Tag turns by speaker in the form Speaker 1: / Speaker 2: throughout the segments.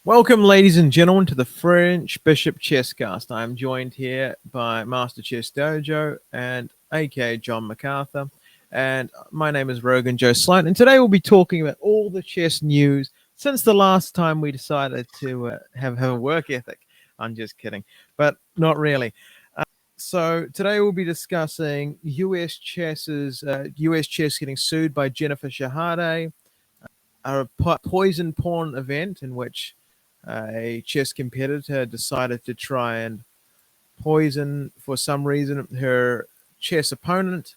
Speaker 1: Welcome, ladies and gentlemen, to the French Bishop Chesscast. I am joined here by Master Chess Dojo and aka John MacArthur. And my name is Rogan Joe Sloan. And today we'll be talking about all the chess news since the last time we decided to have a work ethic. I'm just kidding, but not really. So today we'll be discussing US chess getting sued by Jennifer Shahade, a poison porn event in which a chess competitor decided to try and poison, for some reason, her chess opponent.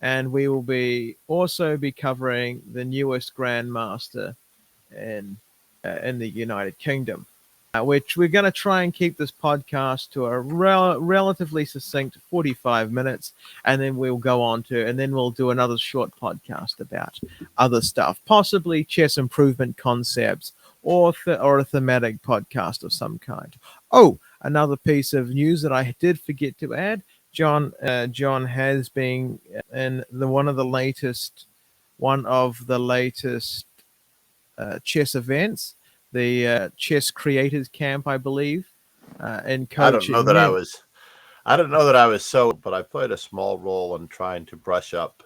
Speaker 1: And we will also be covering the newest grandmaster in the United Kingdom, which we're going to try and keep this podcast to a relatively succinct 45 minutes, and then we'll go on to, and then we'll do another short podcast about other stuff, possibly chess improvement concepts, or a thematic podcast of some kind. Oh, another piece of news that I did forget to add: John has been in one of the latest chess events, the Chess Creators Camp, I believe, in coaching.
Speaker 2: I don't know that I was but I played a small role in trying to brush up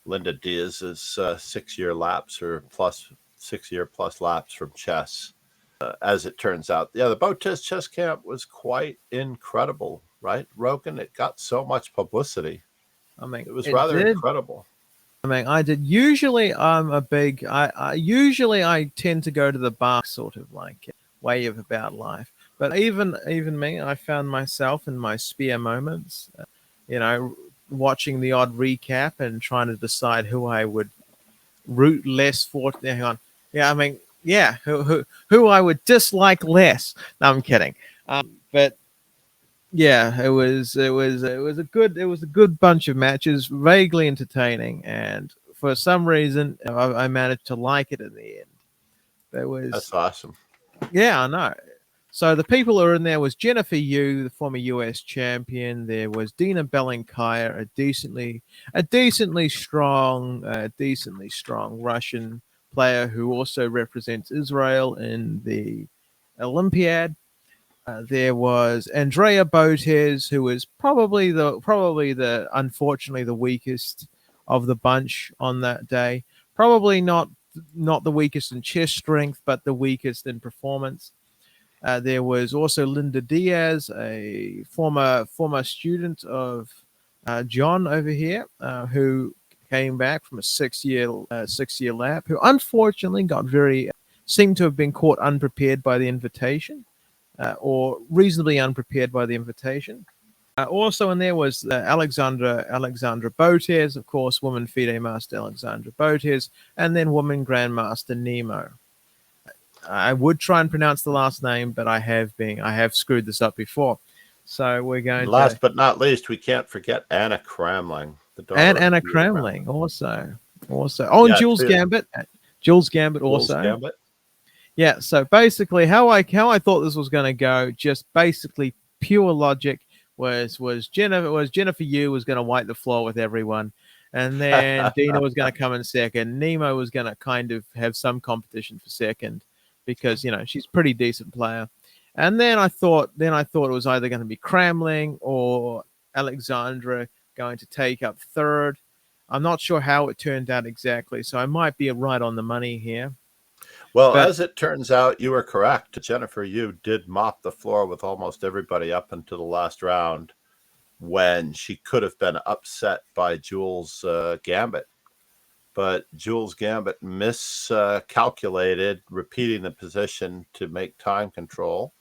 Speaker 2: Linda Diaz's 6-year lapse or plus 6-year plus lapse from chess. As it turns out, yeah, the botez chess camp was quite incredible, right, Rogan? It got so much publicity.
Speaker 1: I mean,
Speaker 2: it was rather incredible.
Speaker 1: I mean, I did. Usually, I tend to go to the bar, sort of like way of about life. But even me, I found myself in my spare moments, watching the odd recap and trying to decide who I would root less for. Hang on, yeah, I mean, yeah, who I would dislike less. No, I'm kidding. But yeah, it was a good bunch of matches, vaguely entertaining, and for some reason I managed to like it in the end.
Speaker 2: That's awesome.
Speaker 1: Yeah, I know. So the people who were in there was Jennifer Yu, the former US champion. There was Dina Belenkaya, a decently strong Russian player who also represents Israel in the Olympiad. There was Andrea Botez, who was probably unfortunately the weakest of the bunch on that day. Probably not the weakest in chess strength, but the weakest in performance. There was also Linda Diaz, a former student of John over here, who came back from a 6-year lap, who unfortunately seemed to have been caught unprepared by the invitation. Or reasonably unprepared by the invitation. Also in there was Alexandra Botez, of course, woman FIDE Master Alexandra Botez, and then woman Grandmaster Nemo. I would try and pronounce the last name, but I have screwed this up before. So we're going
Speaker 2: Last but not least, we can't forget Anna Kramling.
Speaker 1: Anna Kramling also. Oh, and Jules Gambit. Jules Gambit also. Yeah, so basically how I thought this was going to go, just basically pure logic, was Jennifer Yu was going to wipe the floor with everyone, and then Dina was going to come in second. Nemo was going to kind of have some competition for second because she's a pretty decent player. And then I thought it was either going to be Kramling or Alexandra going to take up third. I'm not sure how it turned out exactly, so I might be right on the money here.
Speaker 2: Well, as it turns out, you were correct. Jennifer Yu did mop the floor with almost everybody up until the last round, when she could have been upset by Jules Gambit. But Jules Gambit miscalculated, repeating the position to make time control,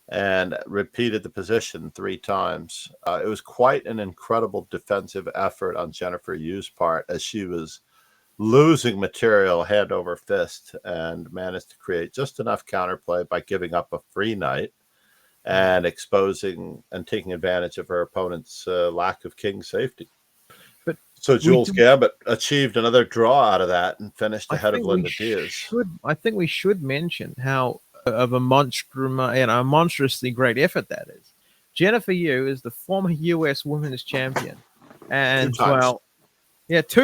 Speaker 2: and repeated the position 3 times. It was quite an incredible defensive effort on Jennifer Yu's part, as she was losing material hand over fist, and managed to create just enough counterplay by giving up a free knight and exposing and taking advantage of her opponent's lack of king safety. So Jules Gambit achieved another draw out of that and finished ahead of Linda Diaz.
Speaker 1: I think we should mention how of a monstrously great effort that is. Jennifer Yu is the former US Women's Champion, and 2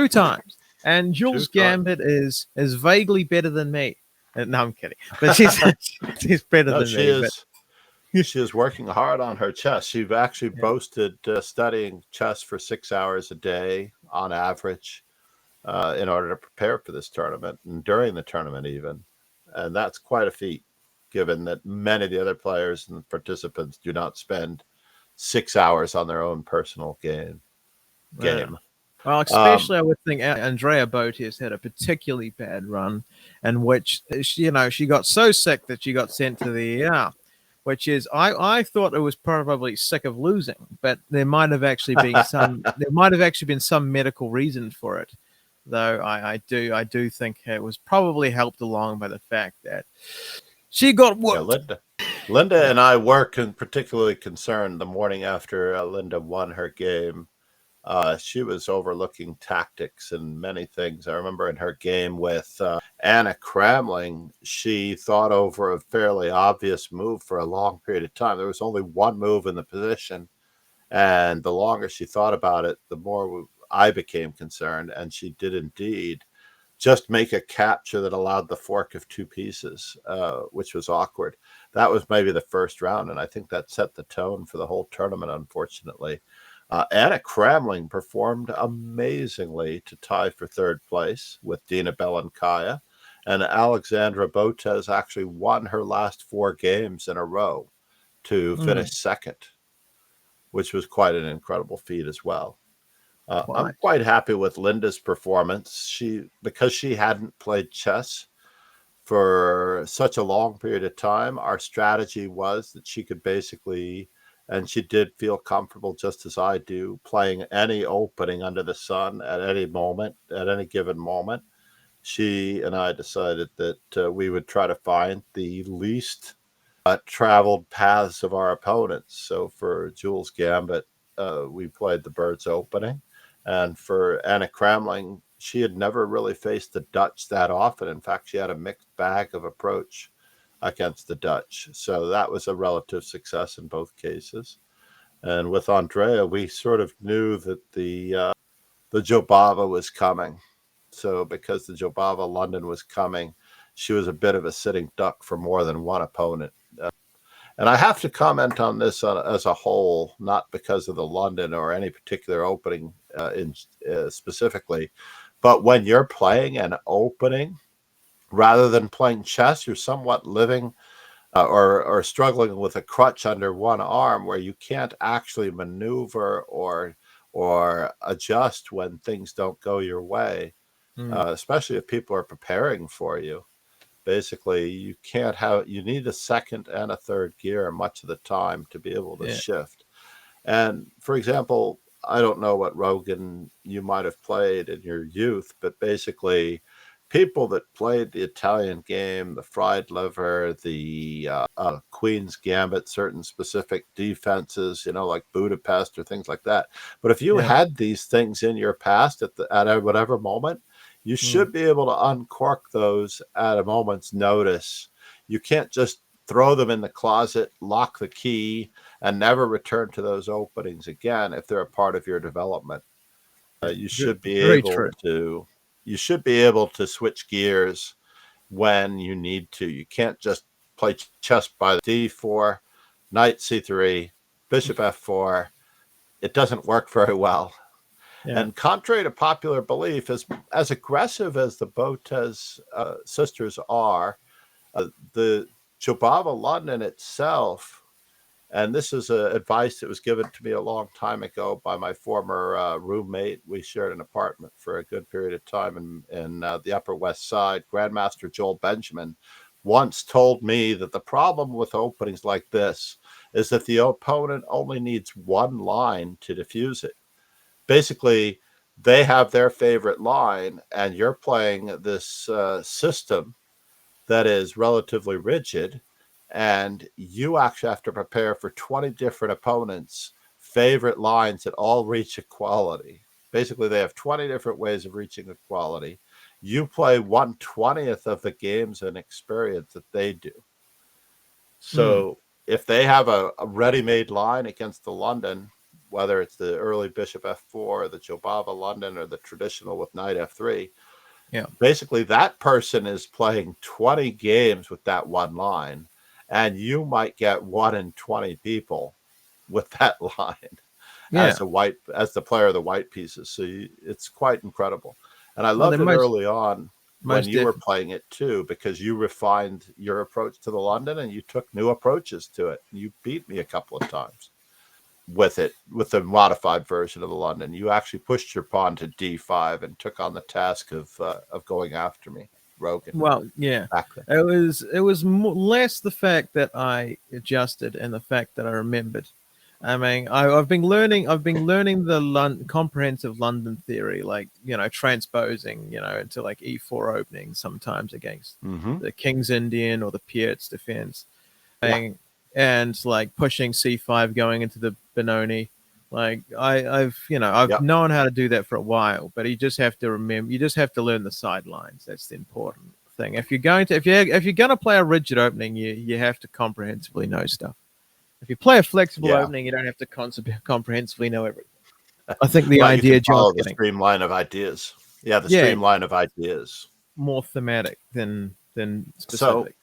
Speaker 1: times. And Jules Gambit is vaguely better than me. No, I'm kidding. But she's better
Speaker 2: No,
Speaker 1: than me. But
Speaker 2: she is working hard on her chess. She actually
Speaker 1: yeah,
Speaker 2: boasted studying chess for 6 hours a day on average in order to prepare for this tournament and during the tournament even. And that's quite a feat, given that many of the other players and participants do not spend 6 hours on their own personal game.
Speaker 1: yeah.
Speaker 2: Game.
Speaker 1: Well,
Speaker 2: Um,
Speaker 1: especially I would think Andrea Botez had a particularly bad run, in which she got so sick that she got sent to the ER. Which is, I thought it was probably sick of losing, but there might have actually been some medical reason for it. Though I do think it was probably helped along by the fact that she got
Speaker 2: yeah,
Speaker 1: whooped.
Speaker 2: Linda
Speaker 1: Yeah,
Speaker 2: and I were particularly concerned the morning after Linda won her game. She was overlooking tactics and many things. I remember in her game with Anna Cramling, she thought over a fairly obvious move for a long period of time. There was only one move in the position, and the longer she thought about it, the more I became concerned. And she did indeed just make a capture that allowed the fork of two pieces, which was awkward. That was maybe the first round, and I think that set the tone for the whole tournament, unfortunately. Anna Cramling performed amazingly to tie for third place with Dina Belenkaya, and Alexandra Botez actually won her last four games in a row to
Speaker 1: mm,
Speaker 2: finish second, which was quite an incredible feat as well. I'm
Speaker 1: quite.
Speaker 2: quite happy with Linda's performance. Because she hadn't played chess for such a long period of time, our strategy was that she could basically, and she did feel comfortable just as I do, playing any opening under the sun at any moment, at any given moment. She and I decided that we would try to find the least traveled paths of our opponents. So for Jules Gambit, we played the Birds opening. And for Anna Cramling, she had never really faced the Dutch that often. In fact, she had a mixed bag of approach against the Dutch. So that was a relative success in both cases. And with Andrea, we sort of knew that the Jobava was coming. So because the Jobava London was coming, she was a bit of a sitting duck for more than one opponent. And I have to comment on this as a whole, not because of the London or any particular opening specifically, but when you're playing an opening, rather than playing chess, you're somewhat living or struggling with a crutch under one arm where you can't actually maneuver or adjust when things don't go your way,
Speaker 1: Mm,
Speaker 2: especially if people are preparing for you. Basically, you need a second and a third gear much of the time to be able to
Speaker 1: yeah.
Speaker 2: shift. And for example, I don't know what Rogan you might have played in your youth, but basically, people that played the Italian game, the fried liver, the Queen's Gambit, certain specific defenses, like Budapest or things like that. But if you
Speaker 1: Yeah.
Speaker 2: had these things in your past at whatever moment, you
Speaker 1: Mm,
Speaker 2: should be able to uncork those at a moment's notice. You can't just throw them in the closet, lock the key, and never return to those openings again if they're a part of your development.
Speaker 1: yeah.
Speaker 2: You should be
Speaker 1: Very
Speaker 2: able
Speaker 1: true.
Speaker 2: to switch gears when you need to. You can't just play chess by the d4, knight c3, bishop f4. It doesn't work very well.
Speaker 1: Yeah.
Speaker 2: And contrary to popular belief, as aggressive as the Botez sisters are, the Jobava London itself, and this is advice that was given to me a long time ago by my former roommate. We shared an apartment for a good period of time in the Upper West Side. Grandmaster Joel Benjamin once told me that the problem with openings like this is that the opponent only needs one line to defuse it. Basically, they have their favorite line, and you're playing this system that is relatively rigid, and you actually have to prepare for 20 different opponents' favorite lines that all reach equality. Basically, they have 20 different ways of reaching equality. You play 1/20th of the games and experience that they do.
Speaker 1: Mm,
Speaker 2: So if they have a ready-made line against the London, whether it's the early bishop f4, or the Jobava London, or the traditional with knight f3,
Speaker 1: Yeah.
Speaker 2: Basically, that person is playing 20 games with that one line, and you might get 1 in 20 people with that line
Speaker 1: Yeah.
Speaker 2: as the player of the white pieces. So it's quite incredible. And I
Speaker 1: Well,
Speaker 2: loved
Speaker 1: then
Speaker 2: it early on when
Speaker 1: most
Speaker 2: you were
Speaker 1: definitely.
Speaker 2: playing it too, because you refined your approach to the London and you took new approaches to it. You beat me a couple of times with it, with the modified version of the London. You actually pushed your pawn to d5 and took on the task of going after me, Rogan,
Speaker 1: Well, yeah.
Speaker 2: back then.
Speaker 1: It was less the fact that I adjusted and the fact that I remembered. I mean, I've been learning the comprehensive London theory, like transposing, into like E4 openings sometimes against
Speaker 2: Mm-hmm.
Speaker 1: the King's Indian or the Piet's defense,
Speaker 2: Yeah.
Speaker 1: and like pushing C5 going into the Benoni. Like I've
Speaker 2: Yep.
Speaker 1: known how to do that for a while, but you just have to remember, you just have to learn the sidelines. That's the important thing. If you're going to play a rigid opening, you have to comprehensively know stuff. If you play a flexible
Speaker 2: Yeah.
Speaker 1: opening, you don't have to comprehensively know everything. I think the
Speaker 2: Well, you can
Speaker 1: idea John's
Speaker 2: follow the
Speaker 1: getting,
Speaker 2: streamline of ideas. Yeah, the
Speaker 1: yeah,
Speaker 2: streamline of ideas.
Speaker 1: more thematic than
Speaker 2: So,
Speaker 1: specific.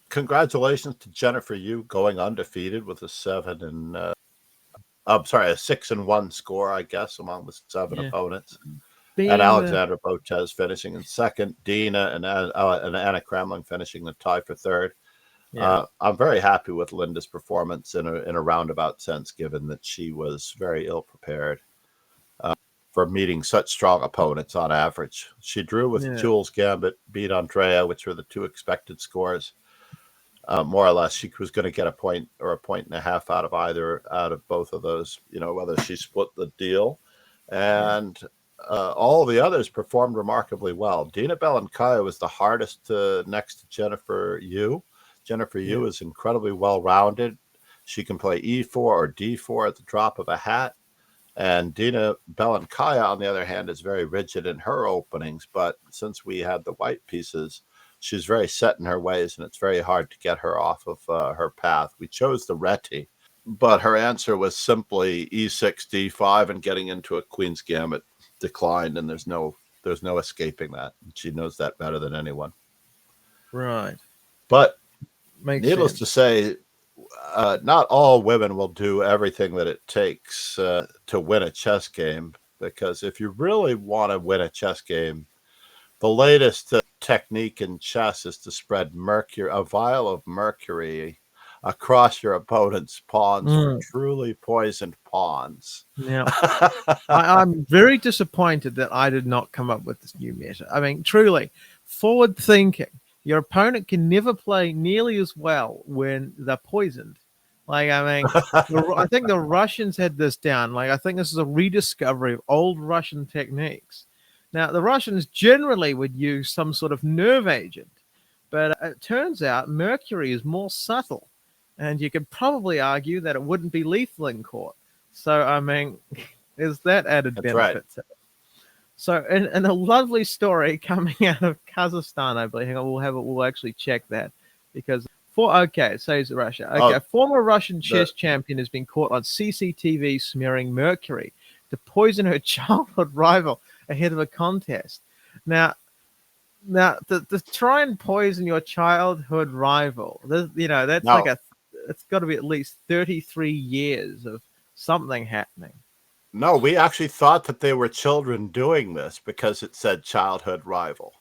Speaker 2: congratulations to Jennifer Yu going undefeated with a I'm sorry, a 6-1 score, I guess, among the 7
Speaker 1: Yeah,
Speaker 2: opponents. And
Speaker 1: being the
Speaker 2: Alexandra Botez finishing in second, Dina and Anna Kremlin finishing the tie for third.
Speaker 1: yeah
Speaker 2: I'm very happy with Linda's performance in a roundabout sense, given that she was very ill prepared for meeting such strong opponents on average. She drew with
Speaker 1: yeah
Speaker 2: Jules Gambit, beat Andrea, which were the two expected scores. More or less, she was going to get a point or a point and a half out of both of those. Whether she split the deal,
Speaker 1: yeah
Speaker 2: and all the others performed remarkably well. Dina Belankaya was the hardest next to Jennifer Yu. Jennifer
Speaker 1: yeah
Speaker 2: Yu is incredibly well rounded. She can play E4 or D4 at the drop of a hat. And Dina Belankaya, on the other hand, is very rigid in her openings. But since we had the white pieces, she's very set in her ways, and it's very hard to get her off of her path. We chose the Reti, but her answer was simply E6, D5, and getting into a Queen's Gambit declined, and there's no escaping that. She knows that better than anyone.
Speaker 1: right.
Speaker 2: But
Speaker 1: Makes
Speaker 2: needless to
Speaker 1: sense.
Speaker 2: say, not all women will do everything that it takes to win a chess game. Because if you really want to win a chess game, the latest technique in chess is to spread a vial of mercury across your opponent's pawns for
Speaker 1: Mm,
Speaker 2: truly poisoned pawns.
Speaker 1: yeah. I'm very disappointed that I did not come up with this new meta. I mean, truly, forward thinking. Your opponent can never play nearly as well when they're poisoned. Like, I mean, I think the Russians had this down. Like, I think this is a rediscovery of old Russian techniques. Now, the Russians generally would use some sort of nerve agent, but it turns out mercury is more subtle. And you could probably argue that it wouldn't be lethal in court. So, I mean, there's that added
Speaker 2: That's right.
Speaker 1: benefit to it. So, in a lovely story coming out of Kazakhstan, I believe, hang on, we'll actually check that because okay, it says Russia. Okay,
Speaker 2: Oh,
Speaker 1: a former Russian
Speaker 2: the
Speaker 1: chess champion has been caught on CCTV smearing mercury to poison her childhood rival ahead of a contest. Now, to try and poison your childhood rival, that's like
Speaker 2: no,
Speaker 1: it's got to be at least 33 years of something happening.
Speaker 2: no, we actually thought that they were children doing this because it said childhood rival.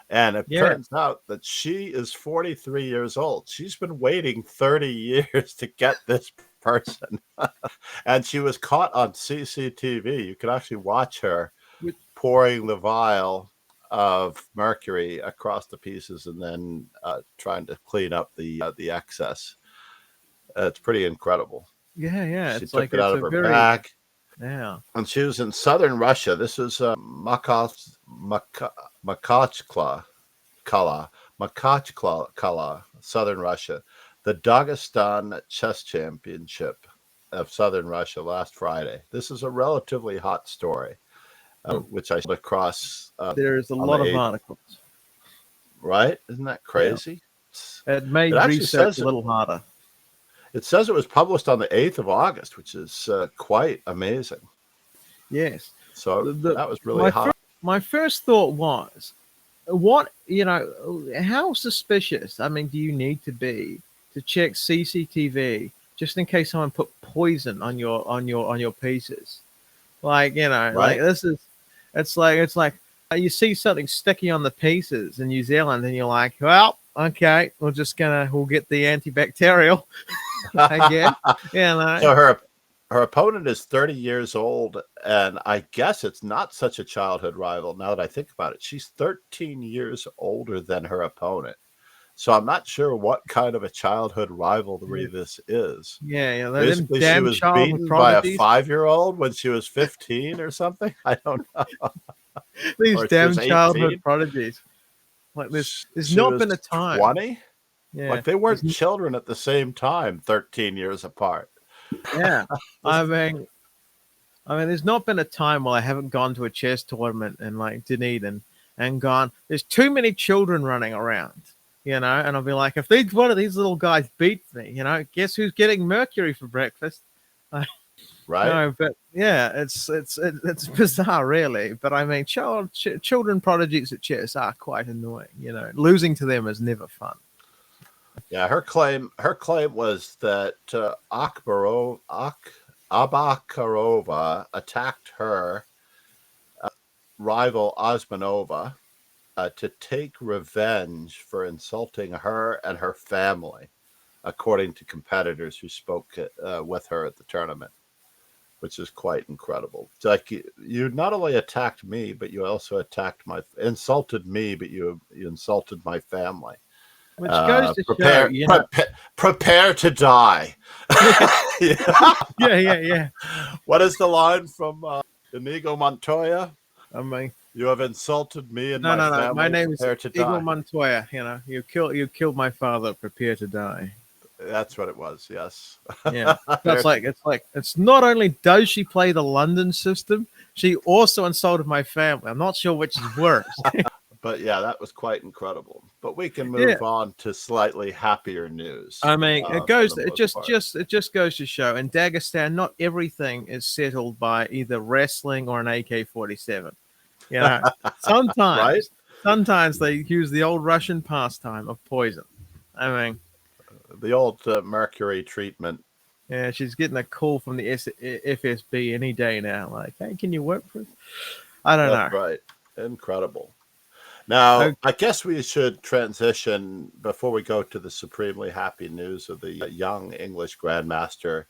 Speaker 2: And it
Speaker 1: Yeah.
Speaker 2: turns out that she is 43 years old. She's been waiting 30 years to get this person. And she was caught on CCTV. You could actually watch her pouring the vial of mercury across the pieces and then trying to clean up the excess. It's pretty incredible.
Speaker 1: Yeah, yeah.
Speaker 2: She
Speaker 1: It's
Speaker 2: took
Speaker 1: like
Speaker 2: it out
Speaker 1: it's
Speaker 2: of
Speaker 1: a
Speaker 2: her
Speaker 1: very
Speaker 2: bag.
Speaker 1: yeah.
Speaker 2: And she was in southern Russia. This is Makachkala, Makachkala, southern Russia, the Dagestan Chess Championship of southern Russia last Friday. This is a relatively hot story,
Speaker 1: Hmm.
Speaker 2: which I stumbled across
Speaker 1: There's a
Speaker 2: on the
Speaker 1: lot of
Speaker 2: 8th.
Speaker 1: articles.
Speaker 2: Right? Isn't that
Speaker 1: Yeah.
Speaker 2: crazy?
Speaker 1: It
Speaker 2: It
Speaker 1: made
Speaker 2: actually
Speaker 1: research
Speaker 2: says
Speaker 1: a little harder.
Speaker 2: it says it was published on the 8th of August, which is quite amazing.
Speaker 1: Yes.
Speaker 2: So
Speaker 1: The
Speaker 2: that was really
Speaker 1: my
Speaker 2: hot.
Speaker 1: first thought was what, how suspicious, I mean, do you need to be to check CCTV just in case someone put poison on your pieces? Like, like
Speaker 2: Right?
Speaker 1: this is, it's like you see something sticky on the pieces in New Zealand, and you're like, well, okay, we'll get the antibacterial, I guess.
Speaker 2: So her opponent is 30 years old, and I guess it's not such a childhood rival now that I think about it. She's 13 years older than her opponent. So I'm not sure what kind of a childhood rivalry this is.
Speaker 1: Them
Speaker 2: Basically, she
Speaker 1: damn
Speaker 2: was
Speaker 1: childhood
Speaker 2: beaten by a
Speaker 1: prodigies,
Speaker 2: 5-year-old when she was 15 or something. I don't know.
Speaker 1: these
Speaker 2: Or she
Speaker 1: damn
Speaker 2: was
Speaker 1: childhood
Speaker 2: 18.
Speaker 1: prodigies. Like there's
Speaker 2: She
Speaker 1: not
Speaker 2: was
Speaker 1: been a time.
Speaker 2: 20.
Speaker 1: Yeah,
Speaker 2: Like they weren't children at the same time, 13 years apart.
Speaker 1: yeah.
Speaker 2: This
Speaker 1: I mean, there's not been a time while I haven't gone to a chess tournament in like Dunedin and gone, there's too many children running around, and I'll be like, if one of these little guys beats me, guess who's getting mercury for breakfast?
Speaker 2: right?
Speaker 1: No, but yeah, it's bizarre, really. But I mean, children prodigies at chess are quite annoying. Losing to them is never fun.
Speaker 2: Yeah, her claim was that Abakarova attacked her rival Osmanova to take revenge for insulting her and her family, according to competitors who spoke with her at the tournament, which is quite incredible. It's like you not only attacked me, but you also insulted me, but you insulted my family.
Speaker 1: Which goes to show,
Speaker 2: Prepare to die. Yeah.
Speaker 1: yeah, yeah, yeah.
Speaker 2: What is the line from Inigo Montoya?
Speaker 1: I mean,
Speaker 2: You have insulted me and
Speaker 1: no,
Speaker 2: my
Speaker 1: no, no. My
Speaker 2: family.
Speaker 1: name is
Speaker 2: Prepare to
Speaker 1: Igor
Speaker 2: die.
Speaker 1: Montoya. You killed my father. Prepare to die.
Speaker 2: That's what it was. Yes.
Speaker 1: Yeah. So it's not only does she play the London system, she also insulted my family. I'm not sure which is worse.
Speaker 2: But yeah, that was quite incredible. But we can
Speaker 1: Yeah.
Speaker 2: move on to slightly happier news.
Speaker 1: I mean, it
Speaker 2: For
Speaker 1: goes.
Speaker 2: the
Speaker 1: It
Speaker 2: most
Speaker 1: just,
Speaker 2: part.
Speaker 1: just, it just goes to show. In Dagestan, not everything is settled by either wrestling or an AK-47.
Speaker 2: Right?
Speaker 1: Sometimes they use the old Russian pastime of poison. I mean,
Speaker 2: The old mercury treatment.
Speaker 1: yeah, she's getting a call from the FSB any day now. Like, hey, can you work for us? I don't
Speaker 2: That's
Speaker 1: know.
Speaker 2: right. Incredible. Now,
Speaker 1: Okay.
Speaker 2: I guess we should transition before we go to the supremely happy news of the young English grandmaster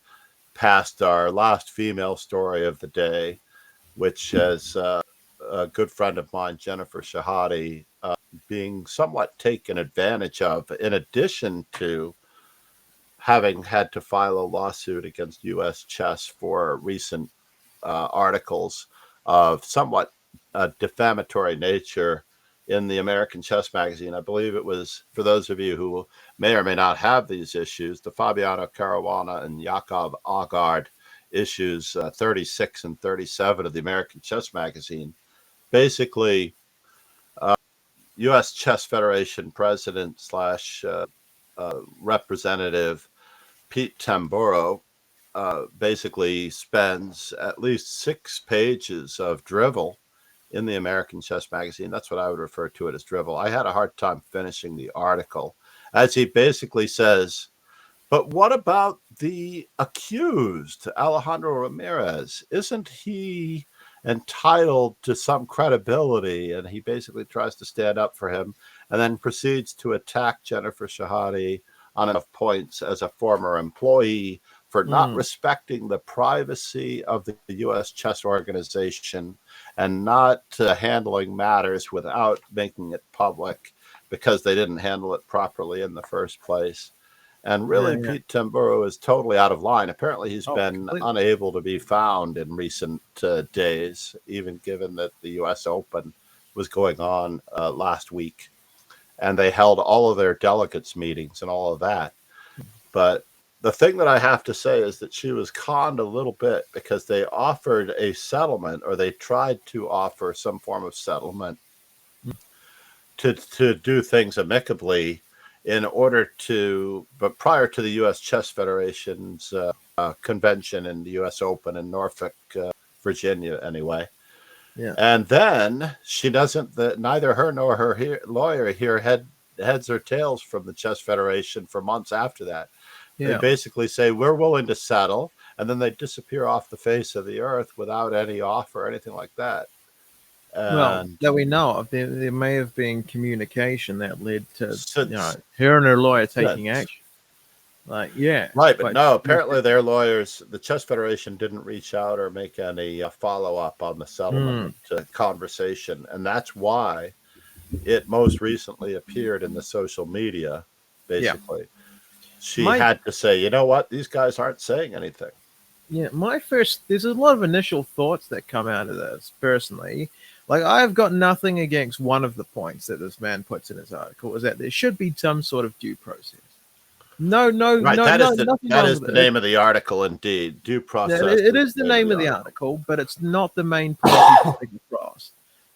Speaker 2: past our last female story of the day, which is a good friend of mine, Jennifer Shahade, being somewhat taken advantage of, in addition to having had to file a lawsuit against U.S. chess for recent articles of somewhat defamatory nature in the American Chess Magazine. I believe it was, for those of you who may or may not have these issues, the Fabiano Caruana and Yakov Agard issues 36 and 37 of the American Chess Magazine. Basically, U.S. Chess Federation president slash representative Pete Tamburo basically spends at least 6 pages of drivel in the American Chess Magazine. That's what I would refer to it as drivel. I had a hard time finishing the article, as he basically says, but what about the accused, Alejandro Ramirez? Isn't he entitled to some credibility? And he basically tries to stand up for him and then proceeds to attack Jennifer Shahade on enough points as a former employee for not
Speaker 1: Mm.
Speaker 2: respecting the privacy of the U.S. chess organization and not handling matters without making it public because they didn't handle it properly in the first place. And
Speaker 1: Yeah,
Speaker 2: really,
Speaker 1: yeah.
Speaker 2: Pete Tamburo is totally out of line. Apparently, he's
Speaker 1: Oh,
Speaker 2: been
Speaker 1: completely.
Speaker 2: unable to be found in recent days, even given that the U.S. Open was going on last week. And they held all of their delegates meetings and all of that. But the thing that I have to say is that she was conned a little bit because they offered a settlement, or they tried to offer some form of settlement to do things amicably in order to, but prior to the U.S. Chess Federation's convention in the U.S. Open in Norfolk, Virginia, anyway.
Speaker 1: Yeah.
Speaker 2: And then she doesn't. Neither her nor her lawyer hear heads or tails from the Chess Federation for months after that. They
Speaker 1: Yeah.
Speaker 2: basically say we're willing to settle, and then they disappear off the face of the earth without any offer or anything like that.
Speaker 1: Well,
Speaker 2: And
Speaker 1: that we know of, there may have been communication that led to
Speaker 2: since
Speaker 1: her and her lawyer taking
Speaker 2: since
Speaker 1: action. Like, yeah,
Speaker 2: right, but
Speaker 1: but
Speaker 2: no, apparently their lawyers, the Chess Federation, didn't reach out or make any follow up on the settlement conversation, and that's why it most recently appeared in the social media.
Speaker 1: yeah,
Speaker 2: Basically, she
Speaker 1: my
Speaker 2: had to say, you know what, these guys aren't saying anything.
Speaker 1: there's a lot of initial thoughts that come out of this personally. Like, I've got nothing against one of the points that this man puts in his article, is that there should be some sort of due process. No, no,
Speaker 2: Right,
Speaker 1: no, no, nothing
Speaker 2: that
Speaker 1: wrong
Speaker 2: is
Speaker 1: with
Speaker 2: the
Speaker 1: it.
Speaker 2: name of the article. Indeed, due
Speaker 1: Yeah,
Speaker 2: process
Speaker 1: it
Speaker 2: is
Speaker 1: is the
Speaker 2: the name of
Speaker 1: name
Speaker 2: the
Speaker 1: of the
Speaker 2: article.
Speaker 1: article, but it's not the main point he's putting across.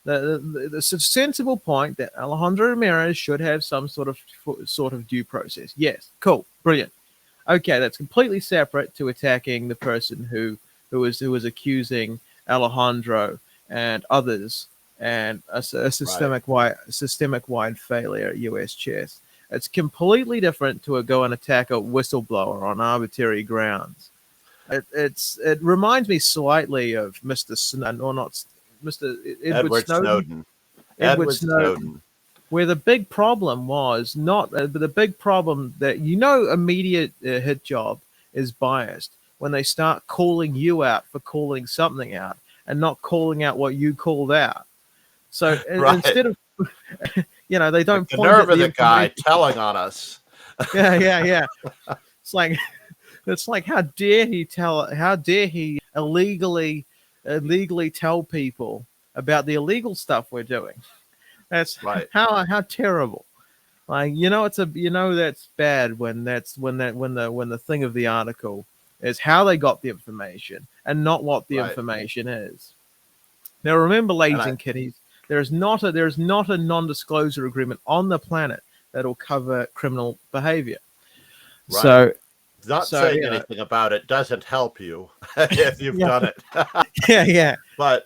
Speaker 1: The sensible point that Alejandro Ramirez should have some sort of due process. Yes, cool, brilliant. Okay, that's completely separate to attacking the person who was accusing Alejandro and others and a
Speaker 2: Right,
Speaker 1: systemic wide failure at U.S. chess. It's completely different to go and attack a whistleblower on arbitrary grounds. It reminds me slightly of Mr. Snowden, or not Mr. Edward
Speaker 2: Edward
Speaker 1: Snowden.
Speaker 2: Snowden.
Speaker 1: Edward
Speaker 2: Edward
Speaker 1: Snowden,
Speaker 2: Snowden.
Speaker 1: where the big problem was not the big problem that a media hit job is biased when they start calling you out for calling something out and not calling out what you called out. So
Speaker 2: Right,
Speaker 1: instead of they
Speaker 2: like
Speaker 1: don't
Speaker 2: the
Speaker 1: point
Speaker 2: nerve
Speaker 1: at
Speaker 2: of
Speaker 1: the
Speaker 2: the guy
Speaker 1: information.
Speaker 2: telling on us.
Speaker 1: Yeah, yeah, yeah. It's like it's like how dare he illegally tell people about the illegal stuff we're doing. That's
Speaker 2: Right,
Speaker 1: how terrible. Like, that's bad when the thing of the article is how they got the information and not what the
Speaker 2: right.
Speaker 1: information is. Now remember,
Speaker 2: And
Speaker 1: ladies
Speaker 2: I
Speaker 1: and kiddies, there is not a non-disclosure agreement on the planet that'll cover criminal behavior.
Speaker 2: right.
Speaker 1: So
Speaker 2: Not
Speaker 1: so
Speaker 2: saying anything about it doesn't help you if you've
Speaker 1: yeah,
Speaker 2: done it.
Speaker 1: yeah, yeah,
Speaker 2: but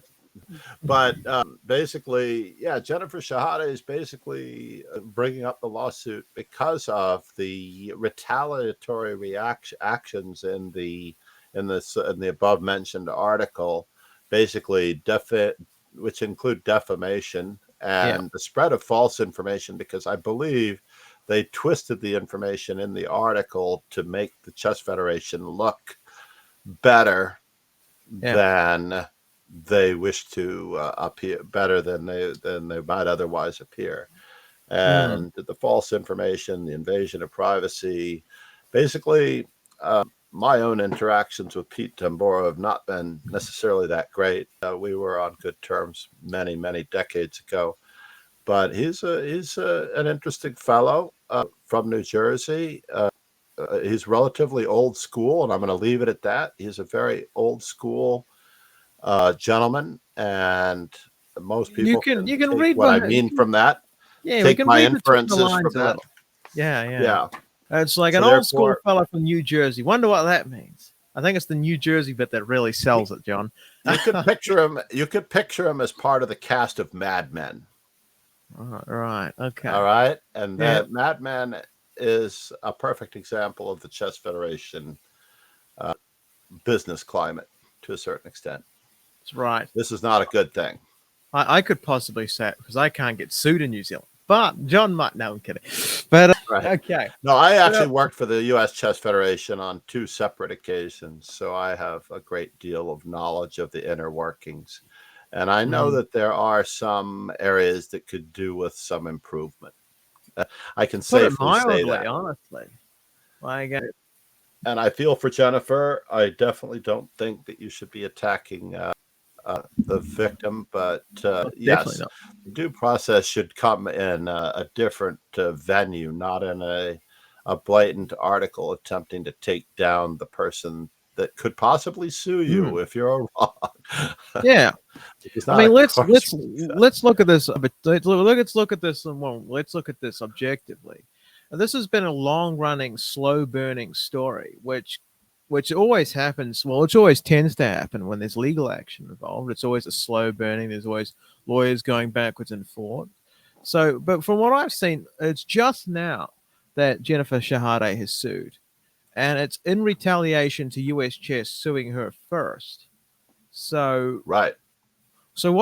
Speaker 2: basically, yeah, Jennifer Shahade is basically bringing up the lawsuit because of the retaliatory actions in the above mentioned article, basically which include defamation
Speaker 1: yeah.
Speaker 2: and the spread of false information. Because I believe they twisted the information in the article to make the Chess Federation look better
Speaker 1: Yeah.
Speaker 2: than they wish to appear, better than they might otherwise appear.
Speaker 1: Mm.
Speaker 2: And the false information, the invasion of privacy, basically, my own interactions with Pete Tamboro have not been necessarily that great. We were on good terms many decades ago, but he's an interesting fellow from New Jersey. He's relatively old school, and I'm going to leave it at that. He's a very old school gentleman, and most
Speaker 1: You
Speaker 2: people
Speaker 1: can
Speaker 2: can
Speaker 1: you can
Speaker 2: take
Speaker 1: read
Speaker 2: what I
Speaker 1: behind.
Speaker 2: mean from that,
Speaker 1: Yeah, we
Speaker 2: take
Speaker 1: can
Speaker 2: my
Speaker 1: read between the
Speaker 2: inferences from
Speaker 1: lines a
Speaker 2: that.
Speaker 1: little. Yeah, yeah.
Speaker 2: Yeah.
Speaker 1: It's like
Speaker 2: So
Speaker 1: an old school
Speaker 2: therefore,
Speaker 1: fella from New Jersey. Wonder what that means. I think it's the New Jersey bit that really sells it, John.
Speaker 2: you could picture him. You could picture him as part of the cast of Mad Men.
Speaker 1: Right.
Speaker 2: All
Speaker 1: Okay.
Speaker 2: right, and
Speaker 1: Yeah.
Speaker 2: that Mad Men is a perfect example of the Chess Federation uh, business climate to a certain extent.
Speaker 1: That's right.
Speaker 2: This is not a good thing.
Speaker 1: I could possibly say it because I can't get sued in New Zealand. But John might. No, I'm kidding. But
Speaker 2: Right.
Speaker 1: okay.
Speaker 2: No, I actually
Speaker 1: Well,
Speaker 2: worked for the U.S. Chess Federation on two separate occasions, so I have a great deal of knowledge of the inner workings. And I know
Speaker 1: mm,
Speaker 2: that there are some areas that could do with some improvement. I can
Speaker 1: to put it
Speaker 2: safely say
Speaker 1: mildly,
Speaker 2: that.
Speaker 1: honestly. Like,
Speaker 2: And I feel for Jennifer. I definitely don't think that you should be attacking the victim, but
Speaker 1: definitely
Speaker 2: yes,
Speaker 1: not.
Speaker 2: due process should come in a different venue, not in a blatant article attempting to take down the person that could possibly sue you
Speaker 1: Mm,
Speaker 2: if you're wrong.
Speaker 1: yeah.
Speaker 2: It's
Speaker 1: I
Speaker 2: not a
Speaker 1: mean, let's
Speaker 2: course.
Speaker 1: let's let's look at this. But let's look at this. Well, let's look at this objectively. This has been a long-running, slow-burning story, which which always happens. Well, it always tends to happen when there's legal action involved. It's always a slow burning. There's always lawyers going backwards and forth. So, but from what I've seen, it's just now that Jennifer Shahade has sued, and it's in retaliation to US Chess suing her first. So,
Speaker 2: Right.
Speaker 1: this is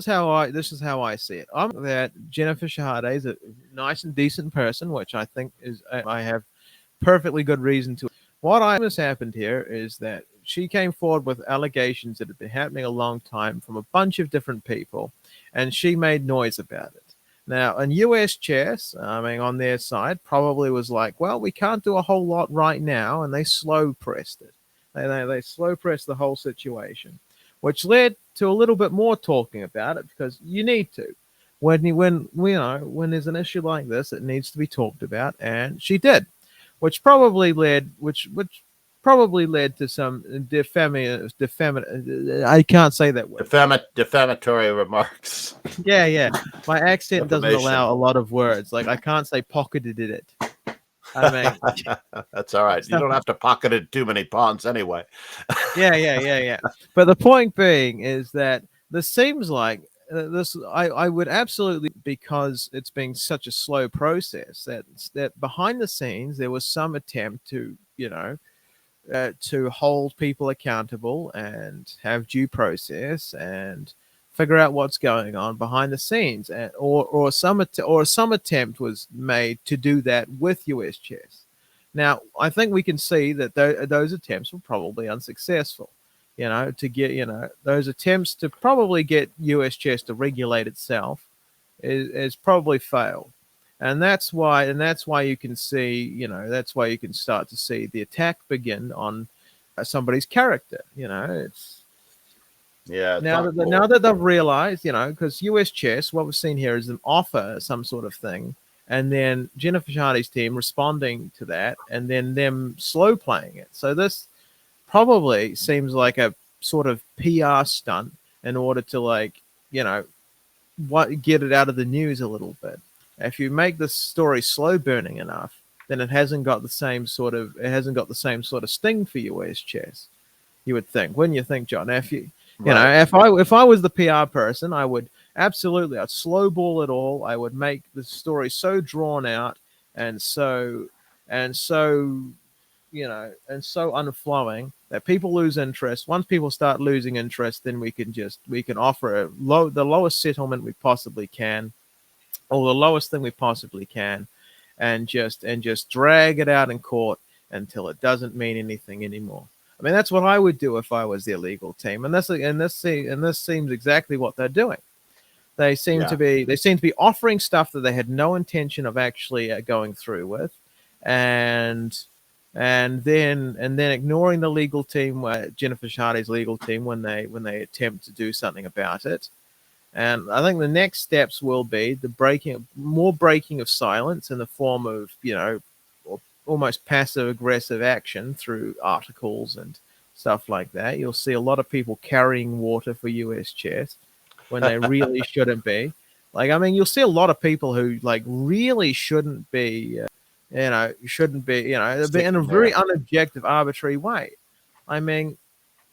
Speaker 1: how I see it. I'm that Jennifer Shahade is a nice and decent person, which I think is I have perfectly good reason to. What I has happened here is that she came forward with allegations that had been happening a long time from a bunch of different people, and she made noise about it. Now, in US Chess, I mean, on their side, probably was like, well, we can't do a whole lot right now, and they slow pressed it. They slow pressed the whole situation, which led to a little bit more talking about it because you need to. When there's an issue like this, it needs to be talked about, and she did, which probably led to some I can't say that word.
Speaker 2: Defamatory remarks.
Speaker 1: Yeah. My accent doesn't
Speaker 2: Defamation.
Speaker 1: allow a lot of words. Like I can't say pocketed it. I mean,
Speaker 2: That's all right. You don't have to pocket it too many ponds anyway.
Speaker 1: yeah. But the point being is that this seems like I would absolutely, because it's been such a slow process, that behind the scenes there was some attempt to to hold people accountable and have due process and figure out what's going on behind the scenes, and or some attempt was made to do that with US Chess. Now, I think we can see that those attempts were probably unsuccessful. To get those attempts to probably get US Chess to regulate itself is probably failed. And that's why you can see, that's why you can start to see the attack begin on somebody's character. It's
Speaker 2: Yeah.
Speaker 1: now that they've realized, because US Chess, what we've seen here is them offer some sort of thing, and then Jennifer Shahade's team responding to that, and then them slow playing it. So this probably seems like a sort of PR stunt in order to get it out of the news a little bit. If you make the story slow burning enough, then it hasn't got the same sort of sting for US Chess. You would think, wouldn't you think, John? If if I was the PR person, I would absolutely, I'd slow ball it all. I would make the story so drawn out and so and so and so unflowing that people lose interest. Once people start losing interest, then we can offer the lowest settlement we possibly can, or the lowest thing we possibly can, and just drag it out in court until it doesn't mean anything anymore. I mean, that's what I would do if I was their legal team, and this seems exactly what they're doing. They seem to be offering stuff that they had no intention of actually going through with, and then ignoring the legal team, Jennifer Shahade's legal team, when they attempt to do something about it. And I think the next steps will be more breaking of silence in the form of, almost passive aggressive action through articles and stuff like that. You'll see a lot of people carrying water for US Chess when they really shouldn't be. You'll see a lot of people who really shouldn't be, in a very unobjective, arbitrary way. I mean,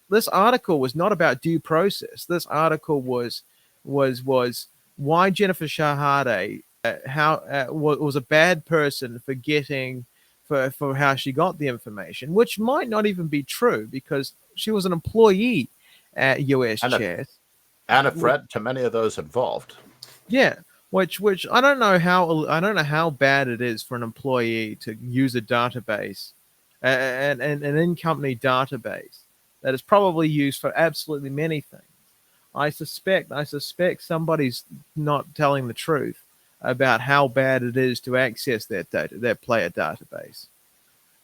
Speaker 1: this article was not about due process. This article was why Jennifer Shahade was a bad person for getting for how she got the information, which might not even be true because she was an employee at US Chess
Speaker 2: and a threat to many of those involved.
Speaker 1: Yeah, which I don't know how bad it is for an employee to use a database, an in-company database that is probably used for absolutely many things. I suspect somebody's not telling the truth about how bad it is to access that player database.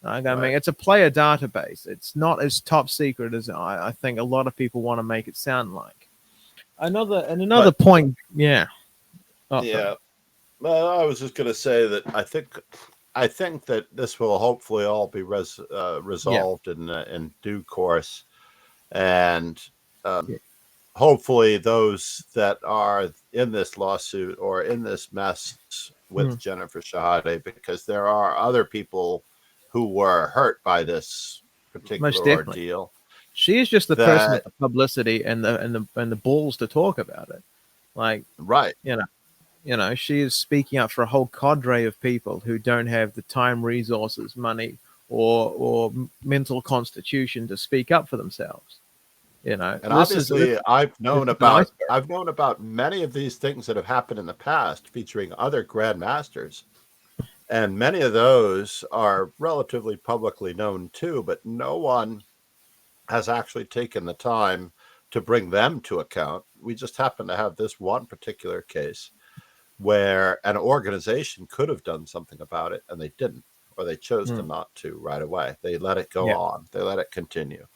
Speaker 1: I mean, it's a player database. It's not as top secret as I think a lot of people want to make it sound like. Another point, yeah.
Speaker 2: Oh, yeah. Well, I was just going to say that I think that this will hopefully all be resolved in due course, and hopefully those that are in this lawsuit or in this mess with Jennifer Shahade, because there are other people who were hurt by this
Speaker 1: Most
Speaker 2: particular
Speaker 1: definitely.
Speaker 2: ordeal.
Speaker 1: She is just the person with
Speaker 2: That
Speaker 1: the publicity and the balls to talk about it. Like,
Speaker 2: right,
Speaker 1: you know, she is speaking up for a whole cadre of people who don't have the time, resources, money, or mental constitution to speak up for themselves. You know,
Speaker 2: and
Speaker 1: this is
Speaker 2: obviously I've known
Speaker 1: an
Speaker 2: about
Speaker 1: iceberg.
Speaker 2: many of these things that have happened in the past featuring other grandmasters. And many of those are relatively publicly known too, but no one has actually taken the time to bring them to account. We just happen to have this one particular case where an organization could have done something about it and they didn't, or they chose to
Speaker 1: Mm,
Speaker 2: not to right away. They let it go
Speaker 1: yeah,
Speaker 2: on. They let it continue,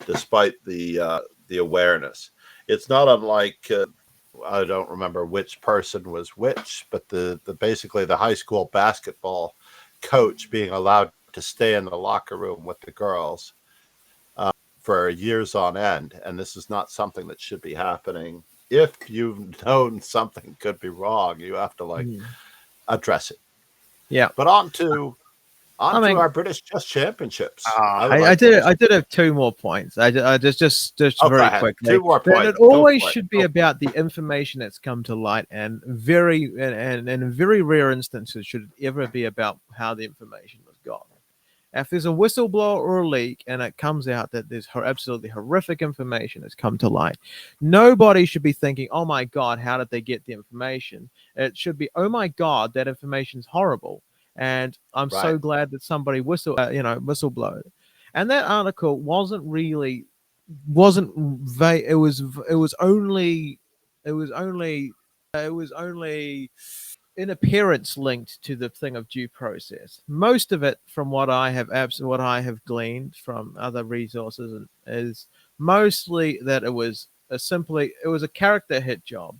Speaker 2: despite the awareness. It's not unlike I don't remember which person was which, but the basically the high school basketball coach being allowed to stay in the locker room with the girls for years on end, and this is not something that should be happening. If you've known something could be wrong, you have to like
Speaker 1: mm,
Speaker 2: address it.
Speaker 1: yeah.
Speaker 2: But on
Speaker 1: I
Speaker 2: to
Speaker 1: mean,
Speaker 2: our British Chess Championships. I would
Speaker 1: I
Speaker 2: like to
Speaker 1: did.
Speaker 2: just
Speaker 1: I did have two more points. I just
Speaker 2: go
Speaker 1: very
Speaker 2: ahead. Two
Speaker 1: quickly.
Speaker 2: more
Speaker 1: That it
Speaker 2: points. Go
Speaker 1: always
Speaker 2: for it.
Speaker 1: should be
Speaker 2: Go for it.
Speaker 1: about the information that's come to light, and in very rare instances should it ever be about how the information was got. If there's a whistleblower or a leak and it comes out that there's absolutely horrific information that's come to light, nobody should be thinking, oh my God, how did they get the information? It should be, oh my God, that information is horrible. And I'm
Speaker 2: Right.
Speaker 1: so glad that somebody whistleblowed. And that article wasn't vague. It was only in appearance linked to the thing of due process. Most of it, from what what I have gleaned from other resources, is mostly that it was a character hit job,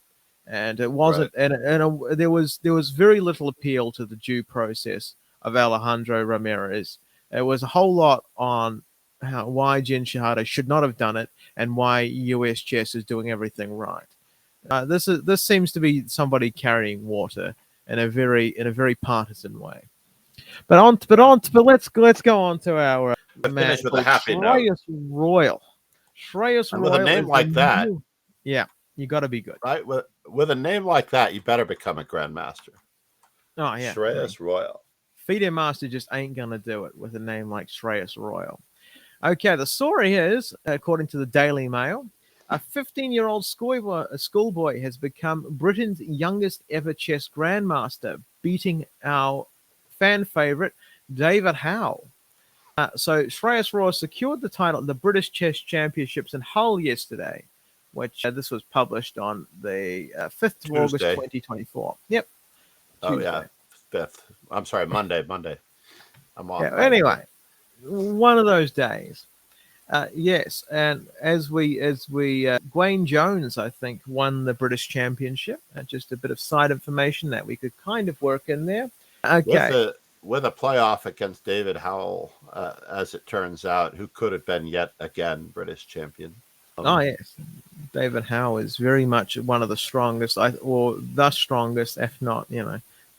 Speaker 1: and it
Speaker 2: Right.
Speaker 1: wasn't, there was very little appeal to the due process of Alejandro Ramirez. It was a whole lot on why Jen Shahade should not have done it and why US chess is doing everything right. This seems to be somebody carrying water in a very partisan way. But let's go on to our
Speaker 2: I
Speaker 1: man
Speaker 2: finish with a
Speaker 1: called
Speaker 2: happy note.
Speaker 1: Shreyas Royal. Shreyas
Speaker 2: And with a
Speaker 1: Royal
Speaker 2: name
Speaker 1: is the
Speaker 2: like that,
Speaker 1: new. Yeah, you got to be good.
Speaker 2: right? With a name like that, you better become a grandmaster.
Speaker 1: Oh yeah, I mean,
Speaker 2: Shreyas Royal.
Speaker 1: FIDE Master just ain't gonna do it with a name like Shreyas Royal. Okay, the story is, according to the Daily Mail, a 15-year-old schoolboy has become Britain's youngest ever chess grandmaster, beating our fan favorite David Howe. So Shreyas Royal secured the title at the British Chess Championships in Hull yesterday, which this was published on the 5th of August
Speaker 2: Tuesday.
Speaker 1: 2024. Yep,
Speaker 2: Oh yeah.
Speaker 1: Tuesday.
Speaker 2: 5th. I'm sorry, Monday. Monday. I'm off
Speaker 1: Yeah,
Speaker 2: by a day.
Speaker 1: anyway, one of those days. Yes, and as we Gwaine Jones, I think, won the British Championship. Just a bit of side information that we could kind of work in there.
Speaker 2: With
Speaker 1: Okay.
Speaker 2: a playoff against David Howell, as it turns out, who could have been yet again British champion.
Speaker 1: Oh yes, David Howe is very much one of the strongest, or the strongest, if not,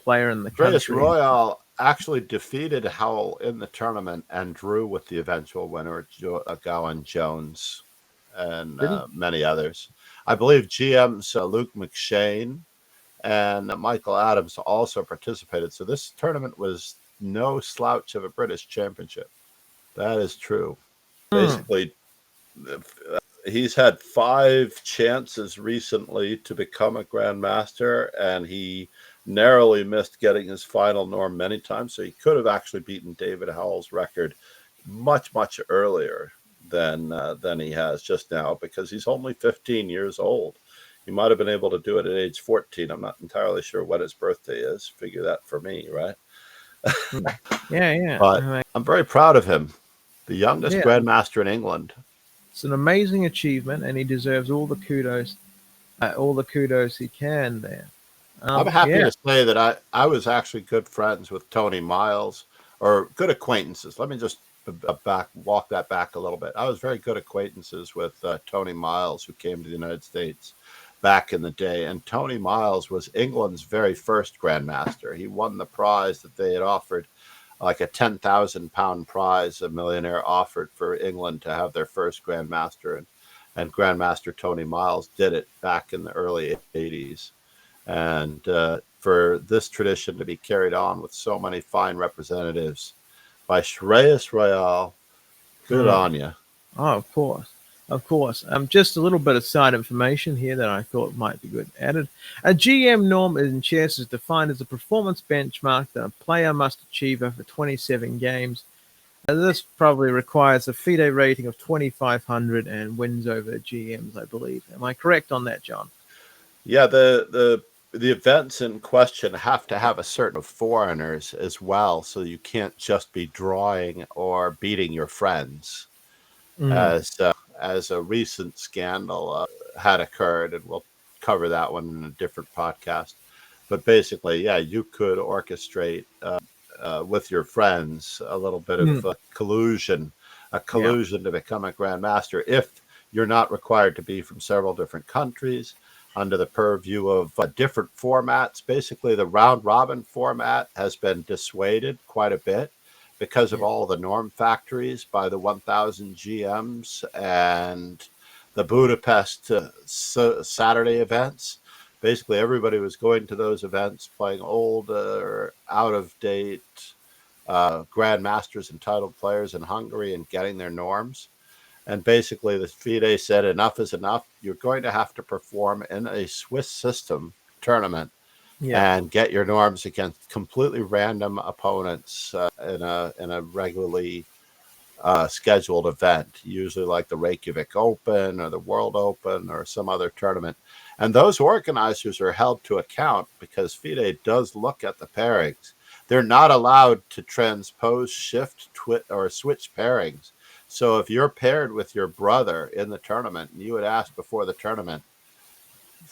Speaker 1: player in the
Speaker 2: British
Speaker 1: country.
Speaker 2: Royal actually defeated Howell in the tournament and drew with the eventual winner, Gowan Jones, and
Speaker 1: Did he?
Speaker 2: many others. I believe GM's Luke McShane and Michael Adams also participated. So this tournament was no slouch of a British championship. That is true.
Speaker 1: Hmm.
Speaker 2: Basically, he's had 5 chances recently to become a grandmaster, and he narrowly missed getting his final norm many times. So he could have actually beaten David Howell's record much, much earlier than he has just now, because he's only 15 years old. He might have been able to do it at age 14. I'm not entirely sure when his birthday is. Figure that for me, right?
Speaker 1: Yeah, yeah. I
Speaker 2: But
Speaker 1: mean,
Speaker 2: I'm very proud of him, the youngest
Speaker 1: yeah,
Speaker 2: grandmaster in England.
Speaker 1: it's an amazing achievement, and he deserves all the kudos he can there.
Speaker 2: I'm happy
Speaker 1: Yeah.
Speaker 2: to say that I was actually good friends with Tony Miles, or good acquaintances. Let me just walk that back a little bit. I was very good acquaintances with Tony Miles, who came to the United States back in the day. And Tony Miles was England's very first grandmaster. He won the prize that they had offered like a 10,000 pound prize a millionaire offered for England to have their first Grandmaster, and Grandmaster Tony Miles did it back in the early 80s. And for this tradition to be carried on with so many fine representatives by Shreyas Royal, good
Speaker 1: Hmm.
Speaker 2: on you.
Speaker 1: Oh, of course. Of course. Just a little bit of side information here that I thought might be good added. A GM norm in chess is defined as a performance benchmark that a player must achieve over 27 games. This probably requires a FIDE rating of 2,500 and wins over GMs, I believe. Am I correct on that, John?
Speaker 2: Yeah, the events in question have to have a certain of foreigners as well, so you can't just be drawing or beating your friends,
Speaker 1: Mm,
Speaker 2: as a recent scandal had occurred, and we'll cover that one in a different podcast. But basically, yeah, you could orchestrate with your friends a little bit of
Speaker 1: mm,
Speaker 2: a
Speaker 1: yeah.
Speaker 2: collusion to become a grandmaster if you're not required to be from several different countries under the purview of different formats. Basically, the round robin format has been dissuaded quite a bit because of
Speaker 1: Yeah.
Speaker 2: all the norm factories by the 1000 GMs and the Budapest Saturday events. Basically, everybody was going to those events playing old or out of date grandmasters and titled players in Hungary and getting their norms. And basically, the FIDE said enough is enough. You're going to have to perform in a Swiss system tournament
Speaker 1: Yeah.
Speaker 2: and get your norms against completely random opponents in a regularly scheduled event, usually like the Reykjavik Open or the World Open or some other tournament. And those organizers are held to account because FIDE does look at the pairings. They're not allowed to transpose, shift, or switch pairings. So if you're paired with your brother in the tournament and you would ask before the tournament,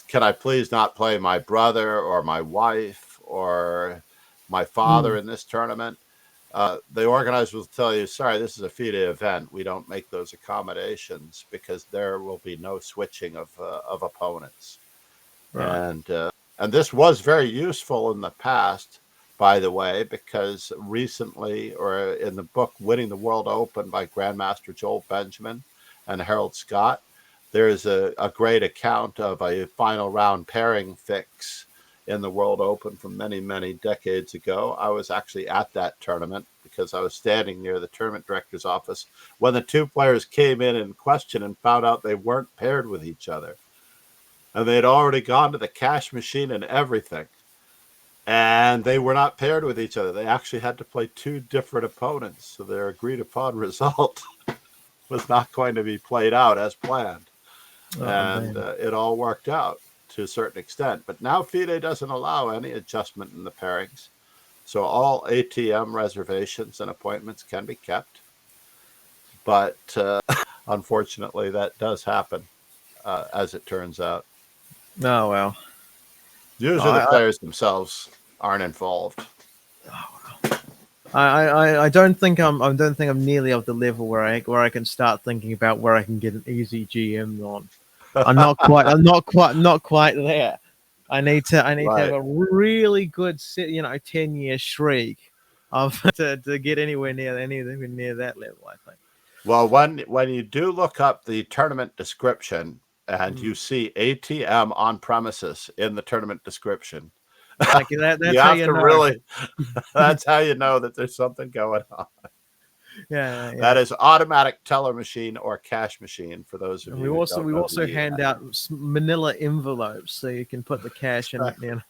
Speaker 2: can I please not play my brother or my wife or my father
Speaker 1: Mm,
Speaker 2: in this tournament? The organizers will tell you, sorry, this is a FIDE event. We don't make those accommodations because there will be no switching of opponents.
Speaker 1: right.
Speaker 2: And this was very useful in the past, by the way, because recently, or in the book Winning the World Open by Grandmaster Joel Benjamin and Harold Scott, there's a great account of a final round pairing fix in the World Open from many, many decades ago. I was actually at that tournament because I was standing near the tournament director's office when the two players came in question and found out they weren't paired with each other. And they had already gone to the cash machine and everything. And they were not paired with each other. They actually had to play two different opponents. So their agreed upon result was not going to be played out as planned.
Speaker 1: Oh,
Speaker 2: And
Speaker 1: damn.
Speaker 2: it all worked out to a certain extent. But now FIDE doesn't allow any adjustment in the pairings. So all ATM reservations and appointments can be kept. But unfortunately, that does happen, as it turns out.
Speaker 1: Oh, well.
Speaker 2: Usually the
Speaker 1: I,
Speaker 2: players themselves aren't involved.
Speaker 1: I don't think I don't think I'm nearly of the level where I can start thinking about where I can get an easy GM on. I'm not quite there. I need to have
Speaker 2: Right.
Speaker 1: a really good 10-year streak of to get anywhere near that level, I think.
Speaker 2: Well, when you do look up the tournament description and
Speaker 1: Mm.
Speaker 2: you see ATM on premises in the tournament description,
Speaker 1: Like that
Speaker 2: you
Speaker 1: that's how
Speaker 2: have
Speaker 1: you
Speaker 2: to
Speaker 1: know.
Speaker 2: really, that's how you know that there's something going on.
Speaker 1: Yeah,
Speaker 2: That
Speaker 1: yeah.
Speaker 2: is automatic teller machine or cash machine for those of
Speaker 1: And
Speaker 2: you who don't
Speaker 1: we
Speaker 2: know
Speaker 1: also
Speaker 2: the.
Speaker 1: hand out manila envelopes so you can put the cash in.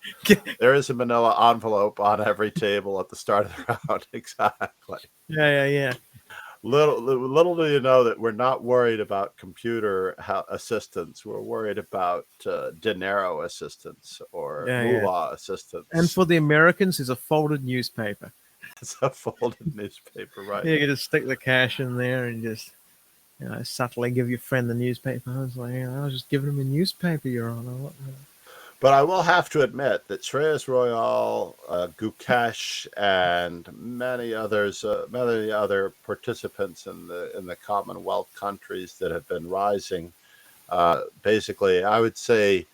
Speaker 2: There is a manila envelope on every table at the start of the round. Exactly.
Speaker 1: Yeah, yeah, yeah.
Speaker 2: Little do you know that we're not worried about computer assistance. We're worried about dinero assistance or
Speaker 1: Yeah, yeah.
Speaker 2: moolah
Speaker 1: And
Speaker 2: assistance.
Speaker 1: for the Americans, is a folded newspaper.
Speaker 2: It's a folded newspaper, right?
Speaker 1: You can just stick the cash in there and just subtly give your friend the newspaper. I was like, I was just giving him a newspaper, Your Honor.
Speaker 2: But I will have to admit that Shreyas Royal, Gukesh, and many other participants in the Commonwealth countries that have been rising, basically, I would say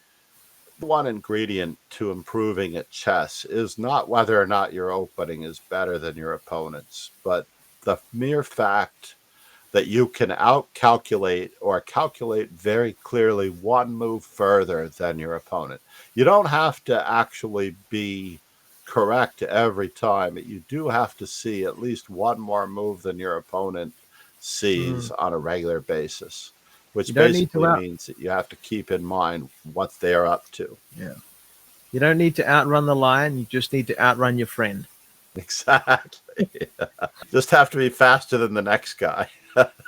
Speaker 2: one ingredient to improving at chess is not whether or not your opening is better than your opponent's, but the mere fact that you can outcalculate or calculate very clearly one move further than your opponent. You don't have to actually be correct every time. You do have to see at least one more move than your opponent sees
Speaker 1: Mm.
Speaker 2: on a regular basis,
Speaker 1: You
Speaker 2: which
Speaker 1: don't need to
Speaker 2: basically means that you have to keep in mind what they're up to.
Speaker 1: yeah. You don't need to outrun the lion. You just need to outrun your friend.
Speaker 2: Exactly. Just have to be faster than the next guy.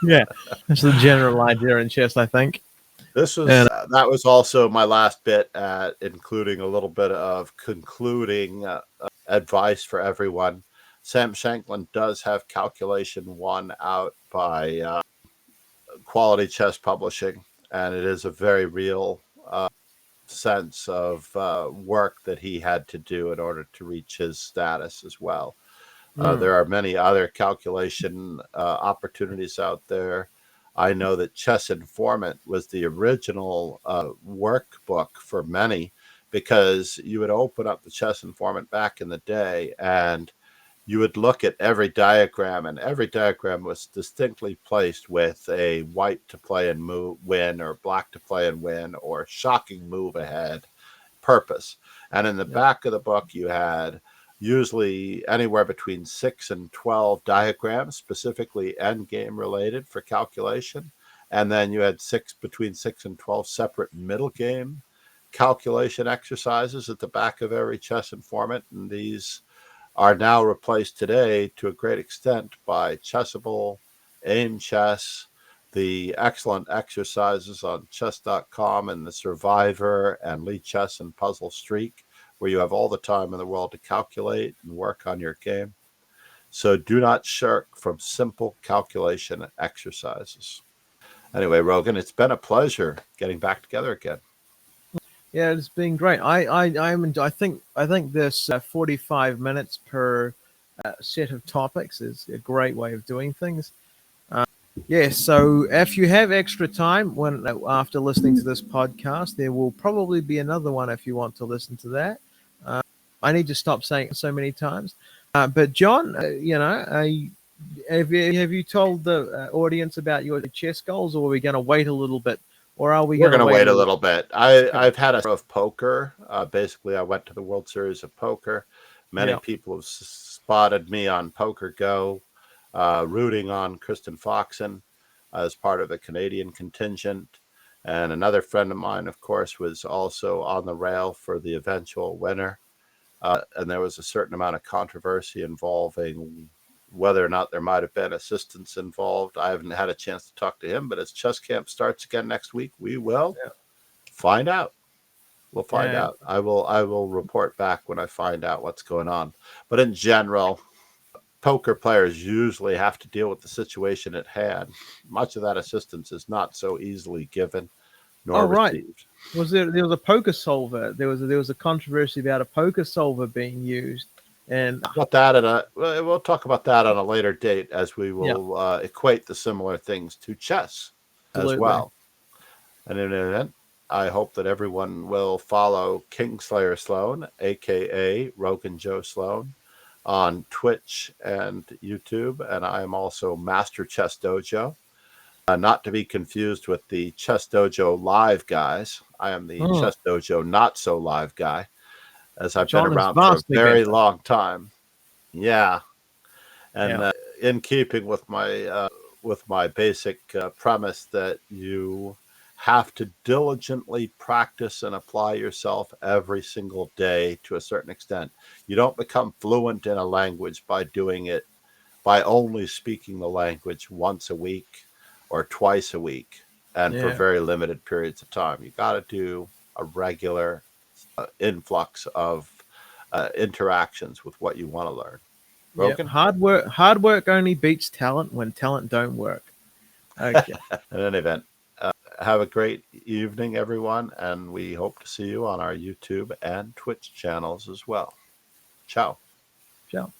Speaker 1: Yeah, that's the general idea in chess, I think.
Speaker 2: This was
Speaker 1: And
Speaker 2: that was also my last bit at including a little bit of concluding advice for everyone. Sam Shanklin does have Calculation 1 out by Quality Chess Publishing, and it is a very real sense of work that he had to do in order to reach his status as well.
Speaker 1: mm,
Speaker 2: There are many other calculation opportunities out there. I know that Chess Informant was the original workbook for many because you would open up the Chess Informant back in the day and you would look at every diagram, and every diagram was distinctly placed with a white to play and move, win, or black to play and win, or shocking move ahead purpose. And in the
Speaker 1: yep,
Speaker 2: back of the book, you had usually anywhere between 6 and 12 diagrams, specifically endgame related for calculation. And then you had between 6 and 12 separate middle game calculation exercises at the back of every chess informant. And these are now replaced today to a great extent by Chessable, Aim Chess, the excellent exercises on chess.com and the Survivor and Lee Chess and Puzzle Streak, where you have all the time in the world to calculate and work on your game. So do not shirk from simple calculation exercises. Anyway, Rogan, it's been a pleasure getting back together again.
Speaker 1: yeah, it's been great. I think this 45 minutes per set of topics is a great way of doing things. Yeah, so if you have extra time when after listening to this podcast, there will probably be another one if you want to listen to that. Uh, I need to stop saying it so many times. But John, have you told the audience about your chess goals, or are we going to wait a little bit, or are we
Speaker 2: We're
Speaker 1: going to
Speaker 2: going to
Speaker 1: wait
Speaker 2: wait
Speaker 1: a
Speaker 2: a
Speaker 1: little?
Speaker 2: little bit.
Speaker 1: Okay.
Speaker 2: I've had a of poker. Basically, I went to the World Series of Poker. Many
Speaker 1: Yeah.
Speaker 2: people have spotted me on Poker Go, rooting on Kristen Foxen as part of the Canadian contingent. And another friend of mine, of course, was also on the rail for the eventual winner. And there was a certain amount of controversy involving whether or not there might have been assistance involved. I haven't had a chance to talk to him, but as chess camp starts again next week, we will
Speaker 1: Yeah.
Speaker 2: find out. We'll find
Speaker 1: Yeah.
Speaker 2: out. I will report back when I find out what's going on. But in general, poker players usually have to deal with the situation at hand. Much of that assistance is not so easily given
Speaker 1: Oh,
Speaker 2: nor
Speaker 1: right.
Speaker 2: received.
Speaker 1: There was a poker solver? There was a controversy about a poker solver being used, and
Speaker 2: About that in a we'll talk about that on a later date as we
Speaker 1: yeah,
Speaker 2: will equate the similar things to chess as
Speaker 1: absolutely.
Speaker 2: well. And in an event, I hope that everyone will follow Kingslayer Sloan, aka Rogan Joe Sloan, on Twitch and YouTube. And I am also Master Chess Dojo, not to be confused with the Chess Dojo live guys. I am the
Speaker 1: Hmm.
Speaker 2: Chess Dojo not so live guy, as I've been
Speaker 1: John is
Speaker 2: around for a
Speaker 1: vastly
Speaker 2: very
Speaker 1: better.
Speaker 2: long time. Yeah, and
Speaker 1: Yeah.
Speaker 2: in keeping with my basic premise that you have to diligently practice and apply yourself every single day to a certain extent. You don't become fluent in a language by doing it by only speaking the language once a week or twice a week and for
Speaker 1: Yeah.
Speaker 2: very limited periods of time. You got to do a regular influx of interactions with what you want to learn.
Speaker 1: Yeah.
Speaker 2: Broken?
Speaker 1: Hard work only beats talent when talent don't work. Okay.
Speaker 2: In any event, have a great evening, everyone, and we hope to see you on our YouTube and Twitch channels as well. Ciao.
Speaker 1: Ciao.